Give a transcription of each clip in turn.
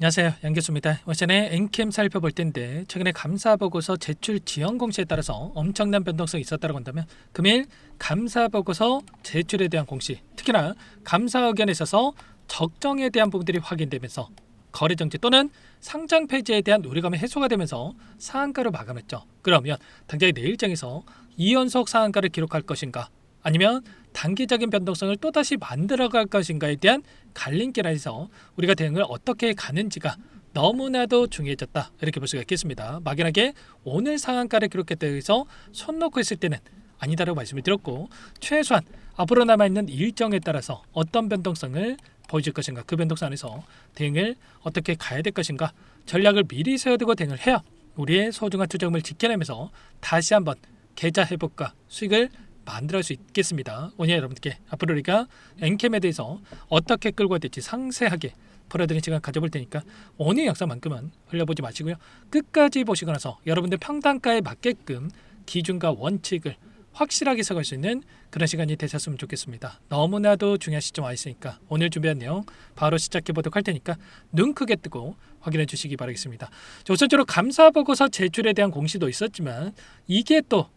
안녕하세요, 양교수입니다. 오늘 시간에 엔캠 살펴볼 텐데 최근에 감사보고서 제출 지연 공시에 따라서 엄청난 변동성이 있었다고 한다면 금일 감사보고서 제출에 대한 공시, 특히나 감사 의견에 있어서 적정에 대한 부분들이 확인되면서 거래정지 또는 상장 폐지에 대한 우려감이 해소가 되면서 상한가로 마감했죠. 그러면 당장 내일장에서 2연속 상한가를 기록할 것인가, 아니면 단기적인 변동성을 또다시 만들어갈 것인가에 대한 갈림길 안에서 우리가 대응을 어떻게 가는지가 너무나도 중요해졌다, 이렇게 볼 수가 있겠습니다. 막연하게 오늘 상한가를 기록했다고 해서 손 놓고 있을 때는 아니다라고 말씀을 드렸고, 최소한 앞으로 남아있는 일정에 따라서 어떤 변동성을 보여줄 것인가, 그 변동성 안에서 대응을 어떻게 가야 될 것인가, 전략을 미리 세워두고 대응을 해야 우리의 소중한 투자금을 지켜내면서 다시 한번 계좌 회복과 수익을 만들어갈 수 있겠습니다. 오늘 여러분께 앞으로 우리가 엔캠에 대해서 어떻게 끌고 가야 될지 상세하게 풀어드리는 시간 가져볼 테니까 오늘 영상만큼은 흘려보지 마시고요, 끝까지 보시고 나서 여러분들 평단가에 맞게끔 기준과 원칙을 확실하게 세울 수 있는 그런 시간이 되셨으면 좋겠습니다. 너무나도 중요한 시점 와 있으니까 오늘 준비한 내용 바로 시작해 보도록 할 테니까 눈 크게 뜨고 확인해 주시기 바라겠습니다. 우선적으로 감사보고서 제출에 대한 공시도 있었지만 이게 또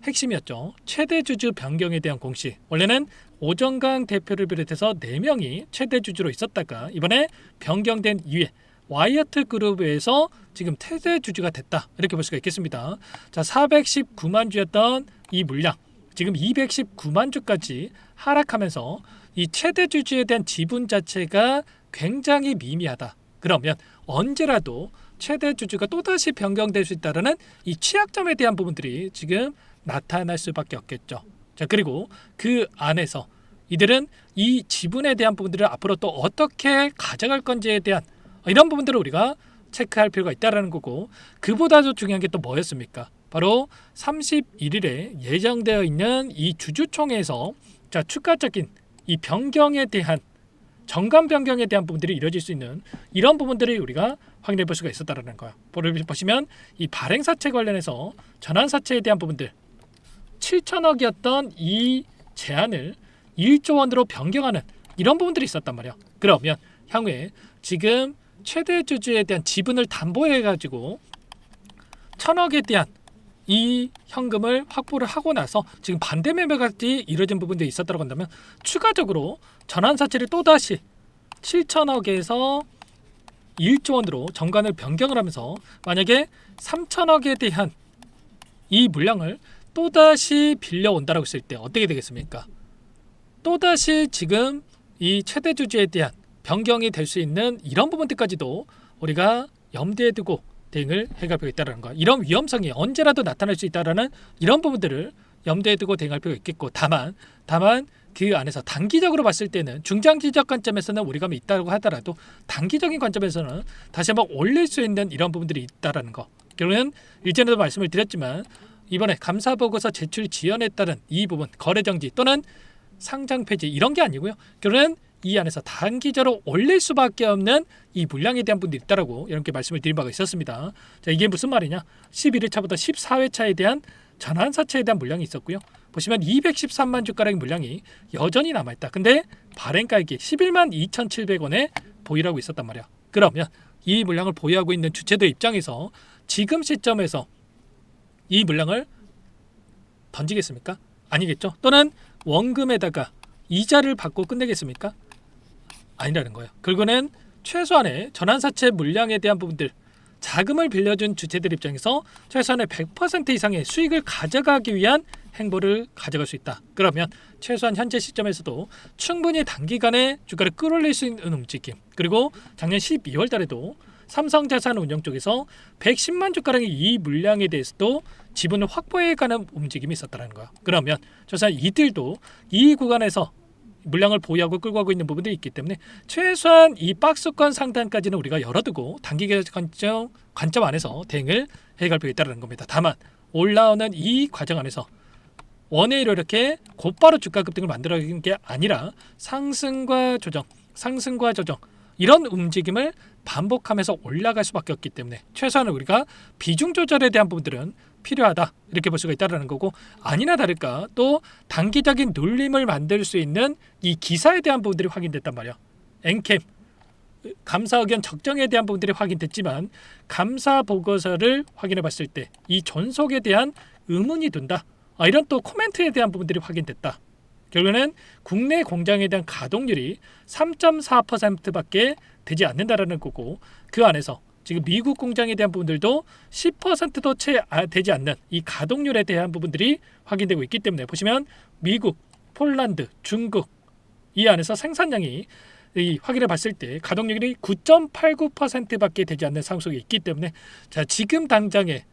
핵심이었죠. 최대 주주 변경에 대한 공시. 원래는 오정강 대표를 비롯해서 4명이 최대 주주로 있었다가 이번에 변경된 이후에 와이어트 그룹에서 지금 최대 주주가 됐다, 이렇게 볼 수가 있겠습니다. 자, 419만 주였던 이 물량 지금 219만 주까지 하락하면서 이 최대 주주에 대한 지분 자체가 굉장히 미미하다. 그러면 언제라도 최대 주주가 또다시 변경될 수 있다는 이 취약점에 대한 부분들이 지금 나타날 수밖에 없겠죠. 자, 그리고 그 안에서 이들은 이 지분에 대한 부분들을 앞으로 또 어떻게 가져갈 건지에 대한 이런 부분들을 우리가 체크할 필요가 있다는 거고, 그보다도 중요한 게 또 뭐였습니까? 바로 31일에 예정되어 있는 이 주주총회에서 자, 추가적인 이 변경에 대한 정관 변경에 대한 부분들이 이루어질 수 있는 이런 부분들을 우리가 확인해 볼 수가 있었다는 거예요. 보시면 이 발행사채 관련해서 전환사채에 대한 부분들 7천억이었던 이 제한을 1조 원으로 변경하는 이런 부분들이 있었단 말이에요. 그러면 향후에 지금 최대 주주에 대한 지분을 담보해 가지고 1,000억에 대한 이 현금을 확보를 하고 나서 지금 반대 매매까지 이루어진 부분들이 있었다고 한다면 추가적으로 전환사채를 또다시 7천억에서 1조 원으로 정관을 변경을 하면서 만약에 3천억에 대한 이 물량을 또다시 빌려온다라고 했을 때 어떻게 되겠습니까? 또다시 지금 이 최대 주주에 대한 변경이 될 수 있는 이런 부분들까지도 우리가 염두에 두고 대응을 해갈 필요가 있다는 거, 이런 위험성이 언제라도 나타날 수 있다는 이런 부분들을 염두에 두고 대응할 필요가 있겠고, 다만 그 안에서 단기적으로 봤을 때는 중장기적 관점에서는 우리가 있다고 하더라도 단기적인 관점에서는 다시 한번 올릴 수 있는 이런 부분들이 있다는 거. 결국은 일전에도 말씀을 드렸지만 이번에 감사보고서 제출 지연에 따른 이 부분 거래정지 또는 상장 폐지 이런 게 아니고요, 결국은 이 안에서 단기적으로 올릴 수밖에 없는 이 물량에 대한 부분이 있다라고 이렇게 말씀을 드린 바가 있었습니다. 자, 이게 무슨 말이냐? 11회차부터 14회차에 대한 전환사채에 대한 물량이 있었고요. 보시면 213만 주가량의 물량이 여전히 남아있다. 근데 발행가액이 11만 2,700원에 보유하고 있었단 말이야. 그러면 이 물량을 보유하고 있는 주체들 입장에서 지금 시점에서 이 물량을 던지겠습니까? 아니겠죠. 또는 원금에다가 이자를 받고 끝내겠습니까? 아니라는 거예요. 결국은 최소한의 전환사채 물량에 대한 부분들, 자금을 빌려준 주체들 입장에서 최소한의 100% 이상의 수익을 가져가기 위한 행보를 가져갈 수 있다. 그러면 최소한 현재 시점에서도 충분히 단기간에 주가를 끌어올릴 수 있는 움직임, 그리고 작년 12월 달에도 삼성자산운용 쪽에서 110만 주가량의 이 물량에 대해서도 지분을 확보해가는 움직임이 있었다는 거야. 그러면 최소한 이들도 이 구간에서 물량을 보유하고 끌고 가고 있는 부분들이 있기 때문에 최소한 이 박스권 상단까지는 우리가 열어두고 단기적 관점 안에서 대응을 해갈 필요가 있다는 겁니다. 다만 올라오는 이 과정 안에서 원웨이로 이렇게 곧바로 주가 급등을 만들어가는 게 아니라 상승과 조정 이런 움직임을 반복하면서 올라갈 수밖에 없기 때문에 최소한 우리가 비중 조절에 대한 부분들은 필요하다, 이렇게 볼 수가 있다는 거고, 아니나 다를까 또 단기적인 눌림을 만들 수 있는 이 기사에 대한 부분들이 확인됐단 말이야. 엔캠 감사 의견 적정에 대한 부분들이 확인됐지만 감사 보고서를 확인해 봤을 때 이 존속에 대한 의문이 든다. 이런 또 코멘트에 대한 부분들이 확인됐다. 결국에는 국내 공장에 대한 가동률이 3.4%밖에 되지 않는다라는 거고, 그 안에서 지금 미국 공장에 대한 부분들도 10%도 채 되지 않는 이 가동률에 대한 부분들이 확인되고 있기 때문에 보시면 미국, 폴란드, 중국 이 안에서 생산량이 확인해 봤을 때 가동률이 9.89%밖에 되지 않는 상승이 있기 때문에 자, 지금 당장에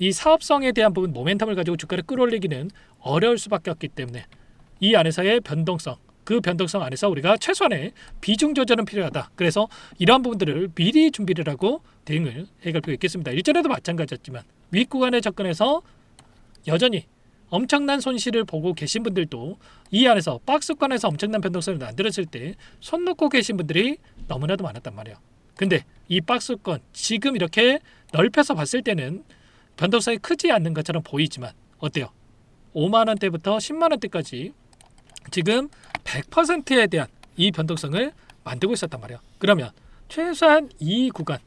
이 사업성에 대한 부분 모멘텀을 가지고 주가를 끌어올리기는 어려울 수밖에 없기 때문에 이 안에서의 변동성, 그 변동성 안에서 우리가 최소한의 비중 조절은 필요하다. 그래서 이러한 부분들을 미리 준비를 하고 대응을 해갈 필요가 있겠습니다. 일전에도 마찬가지였지만 윗구간에 접근해서 여전히 엄청난 손실을 보고 계신 분들도 이 안에서 박스권에서 엄청난 변동성을 만들었을 때 손 놓고 계신 분들이 너무나도 많았단 말이에요. 근데 이 박스권 지금 이렇게 넓혀서 봤을 때는 변동성이 크지 않는 것처럼 보이지만 어때요? 5만원대부터 10만원대까지 지금 100%에 대한 이 변동성을 만들고 있었단 말이에요. 그러면 최소한 이 구간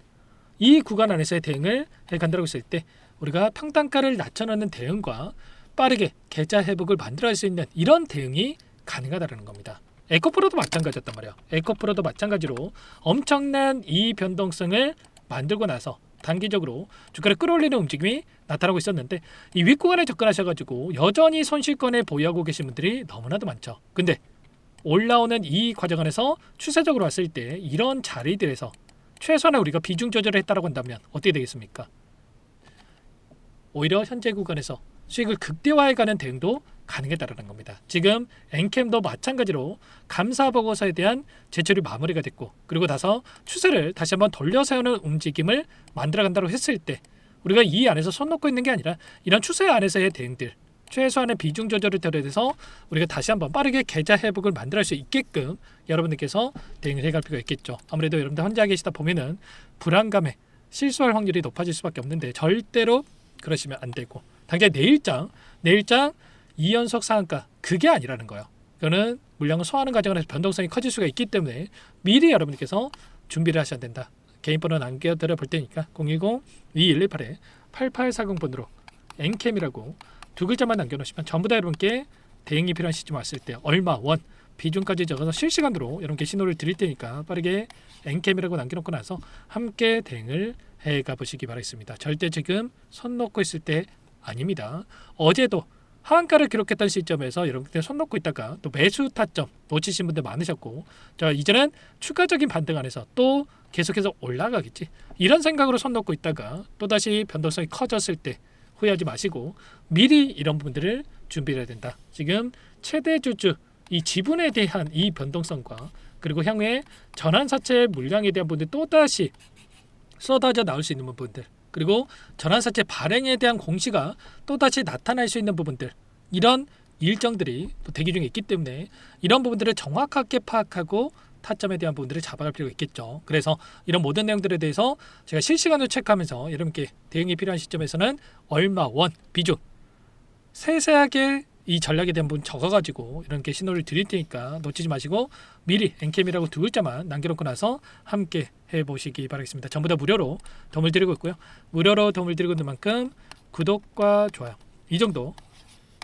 안에서의 대응을 해간다고 했을 때 우리가 평단가를 낮춰놓는 대응과 빠르게 계좌 회복을 만들어낼 수 있는 이런 대응이 가능하다는 겁니다. 에코프로도 마찬가지였단 말이에요. 에코프로도 마찬가지로 엄청난 이 변동성을 만들고 나서 단기적으로 주가를 끌어올리는 움직임이 나타나고 있었는데 이 윗구간에 접근하셔가지고 여전히 손실권에 보유하고 계신 분들이 너무나도 많죠. 근데 올라오는 이 과정 안에서 추세적으로 봤을 때 이런 자리들에서 최소한의 우리가 비중 조절을 했다고 한다면 어떻게 되겠습니까? 오히려 현재 구간에서 수익을 극대화해가는 대응도 가능했다는 겁니다. 지금 엔캠도 마찬가지로 감사 보고서에 대한 제출이 마무리가 됐고 그리고 나서 추세를 다시 한번 돌려세우는 움직임을 만들어간다고 했을 때 우리가 이 안에서 손 놓고 있는 게 아니라 이런 추세 안에서의 대응들 최소한의 비중 조절을 들여대서 우리가 다시 한번 빠르게 계좌 회복을 만들어낼 수 있게끔 여러분들께서 대응을 해갈 필요가 있겠죠. 아무래도 여러분들 혼자 계시다 보면은 불안감에 실수할 확률이 높아질 수밖에 없는데 절대로 그러시면 안 되고 당장 내일장 2연속 상한가 그게 아니라는 거예요. 그거는 물량을 소화하는 과정에서 변동성이 커질 수가 있기 때문에 미리 여러분께서 준비를 하셔야 된다. 개인 번호 남겨드려 볼 테니까 010-2118-8840번으로 엔캠이라고 두 글자만 남겨놓으시면 전부 다 여러분께 대응이 필요한 시점 왔을 때 얼마 원 비중까지 적어서 실시간으로 여러분께 신호를 드릴 테니까 빠르게 엔캠이라고 남겨놓고 나서 함께 대응을 해가 보시기 바라겠습니다. 절대 지금 손 놓고 있을 때 아닙니다. 어제도 하한가를 기록했던 시점에서 여러분들 손 놓고 있다가 또 매수 타점 놓치신 분들 많으셨고 자 이제는 추가적인 반등 안에서 또 계속해서 올라가겠지 이런 생각으로 손 놓고 있다가 또다시 변동성이 커졌을 때 후회하지 마시고 미리 이런 부분들을 준비해야 된다. 지금 최대 주주 이 지분에 대한 이 변동성과 그리고 향후에 전환사채 물량에 대한 부분들 또다시 쏟아져 나올 수 있는 부분들 그리고 전환사채 발행에 대한 공시가 또다시 나타날 수 있는 부분들 이런 일정들이 또 대기 중에 있기 때문에 이런 부분들을 정확하게 파악하고 타점에 대한 부분들을 잡아갈 필요가 있겠죠. 그래서 이런 모든 내용들에 대해서 제가 실시간으로 체크하면서 여러분께 대응이 필요한 시점에서는 얼마 원 비중 세세하게 이 전략에 대한 부분 적어가지고 이렇게 신호를 드릴 테니까 놓치지 마시고 미리 엔캠이라고 두 글자만 남겨놓고 나서 함께 해보시기 바라겠습니다. 전부 다 무료로 도움을 드리고 있고요. 무료로 도움을 드리고 있는 만큼 구독과 좋아요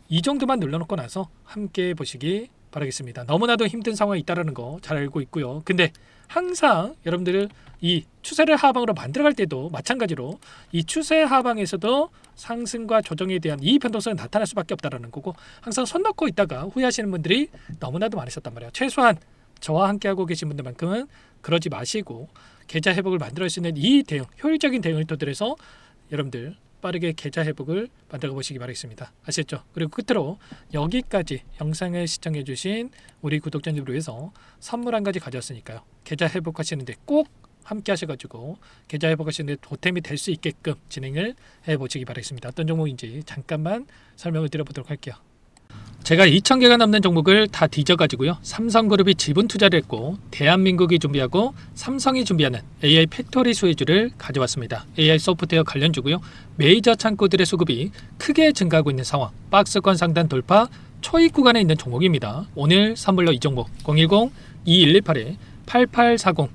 이 정도만 눌러놓고 나서 함께 보시기 바라겠습니다. 너무나도 힘든 상황이 있다는 거 잘 알고 있고요. 근데 항상 여러분들 이 추세를 하방으로 만들어갈 때도 마찬가지로 이 추세 하방에서도 상승과 조정에 대한 이 변동성이 나타날 수밖에 없다는 거고 항상 손 놓고 있다가 후회하시는 분들이 너무나도 많으셨단 말이에요. 최소한 저와 함께하고 계신 분들만큼은 그러지 마시고 계좌 회복을 만들어낼 수 있는 이 대응, 효율적인 대응을 토대로 여러분들 빠르게 계좌 회복을 만들어 보시기 바라겠습니다. 아시겠죠? 그리고 끝으로 여기까지 영상을 시청해 주신 우리 구독자님들을 위해서 선물 한 가지 가져왔으니까요. 계좌 회복하시는데 꼭 함께 하셔가지고 계좌 회복하시는데 보탬이 될 수 있게끔 진행을 해보시기 바라겠습니다. 어떤 종목인지 잠깐만 설명을 드려보도록 할게요. 제가 2,000개가 넘는 종목을 다 뒤져가지고요. 삼성그룹이 지분 투자를 했고 대한민국이 준비하고 삼성이 준비하는 AI 팩토리 수혜주를 가져왔습니다. AI 소프트웨어 관련주고요. 메이저 창고들의 수급이 크게 증가하고 있는 상황. 박스권 상단 돌파 초입 구간에 있는 종목입니다. 오늘 선물로 이 종목 010-2118 8840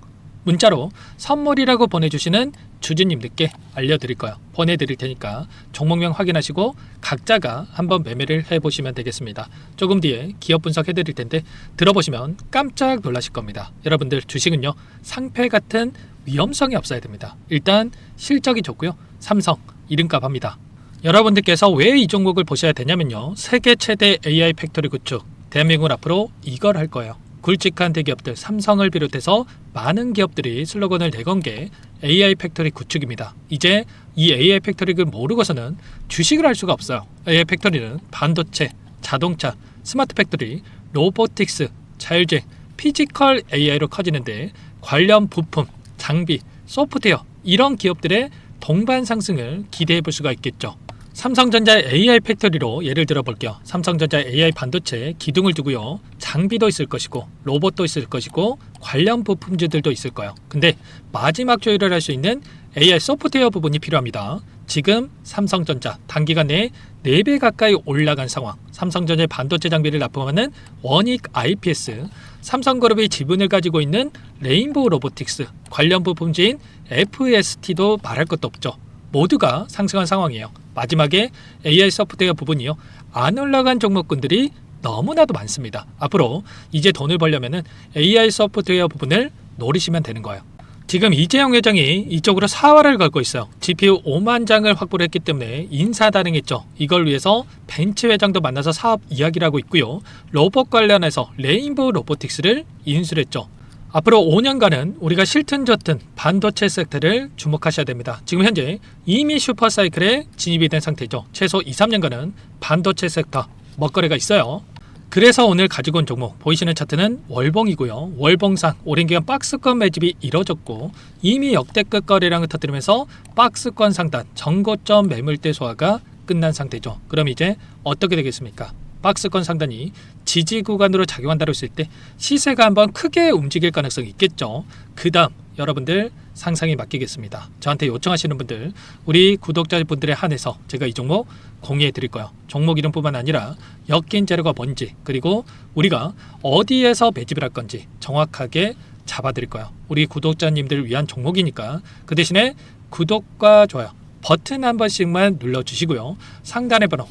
문자로 선물이라고 보내주시는 주주님들께 알려드릴 거예요. 보내드릴 테니까 종목명 확인하시고 각자가 한번 매매를 해보시면 되겠습니다. 조금 뒤에 기업 분석해드릴 텐데 들어보시면 깜짝 놀라실 겁니다. 여러분들 주식은요 상패 같은 위험성이 없어야 됩니다. 일단 실적이 좋고요. 삼성 이름값 합니다. 여러분들께서 왜 이 종목을 보셔야 되냐면요. 세계 최대 AI 팩토리 구축, 대한민국은 앞으로 이걸 할 거예요. 굵직한 대기업들 삼성을 비롯해서 많은 기업들이 슬로건을 내건 게 AI 팩토리 구축입니다. 이제 이 AI 팩토리를 모르고서는 주식을 할 수가 없어요. AI 팩토리는 반도체, 자동차, 스마트 팩토리, 로보틱스, 자율주행, 피지컬 AI로 커지는데 관련 부품, 장비, 소프트웨어 이런 기업들의 동반 상승을 기대해 볼 수가 있겠죠. 삼성전자의 AI 팩토리로 예를 들어 볼게요. 삼성전자 AI 반도체에 기둥을 두고요. 장비도 있을 것이고 로봇도 있을 것이고 관련 부품주들도 있을 거예요. 근데 마지막 조율을 할 수 있는 AI 소프트웨어 부분이 필요합니다. 지금 삼성전자 단기간 내에 4배 가까이 올라간 상황. 삼성전자의 반도체 장비를 납품하는 원익 IPS, 삼성그룹이 지분을 가지고 있는 레인보우 로보틱스, 관련 부품주인 FST도 말할 것도 없죠. 모두가 상승한 상황이에요. 마지막에 AI 소프트웨어 부분이요. 안 올라간 종목군들이 너무나도 많습니다. 앞으로 이제 돈을 벌려면 AI 소프트웨어 부분을 노리시면 되는 거예요. 지금 이재용 회장이 이쪽으로 사활을 걸고 있어요. GPU 5만 장을 확보를 했기 때문에 인사단행했죠. 이걸 위해서 벤츠 회장도 만나서 사업 이야기를 하고 있고요. 로봇 관련해서 레인보우 로보틱스를 인수를 했죠. 앞으로 5년간은 우리가 싫든 좋든 반도체 섹터를 주목하셔야 됩니다. 지금 현재 이미 슈퍼사이클에 진입이 된 상태죠. 최소 2-3년간은 반도체 섹터 먹거리가 있어요. 그래서 오늘 가지고 온 종목 보이시는 차트는 월봉이고요. 월봉상 오랜 기간 박스권 매집이 이뤄졌고 이미 역대급 거래량을 터뜨리면서 박스권 상단 전고점 매물대 소화가 끝난 상태죠. 그럼 이제 어떻게 되겠습니까? 박스권 상단이 지지 구간으로 작용한다고 했을 때 시세가 한번 크게 움직일 가능성이 있겠죠. 그 다음 여러분들 상상에 맡기겠습니다. 저한테 요청하시는 분들 우리 구독자분들에 한해서 제가 이 종목 공유해 드릴 거예요. 종목 이름뿐만 아니라 엮인 재료가 뭔지 그리고 우리가 어디에서 매집을 할 건지 정확하게 잡아 드릴 거예요. 우리 구독자님들을 위한 종목이니까 그 대신에 구독과 좋아요 버튼 한 번씩만 눌러주시고요. 상단의 번호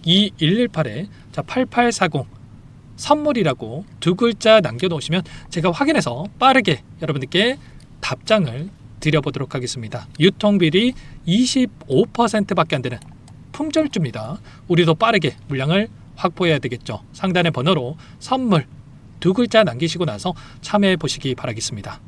010-2118에 8840 선물이라고 2글자 남겨놓으시면 제가 확인해서 빠르게 여러분들께 답장을 드려보도록 하겠습니다. 유통비리 25%밖에 안 되는 품절주입니다. 우리도 빠르게 물량을 확보해야 되겠죠. 상단의 번호로 선물 2글자 남기시고 나서 참여해 보시기 바라겠습니다.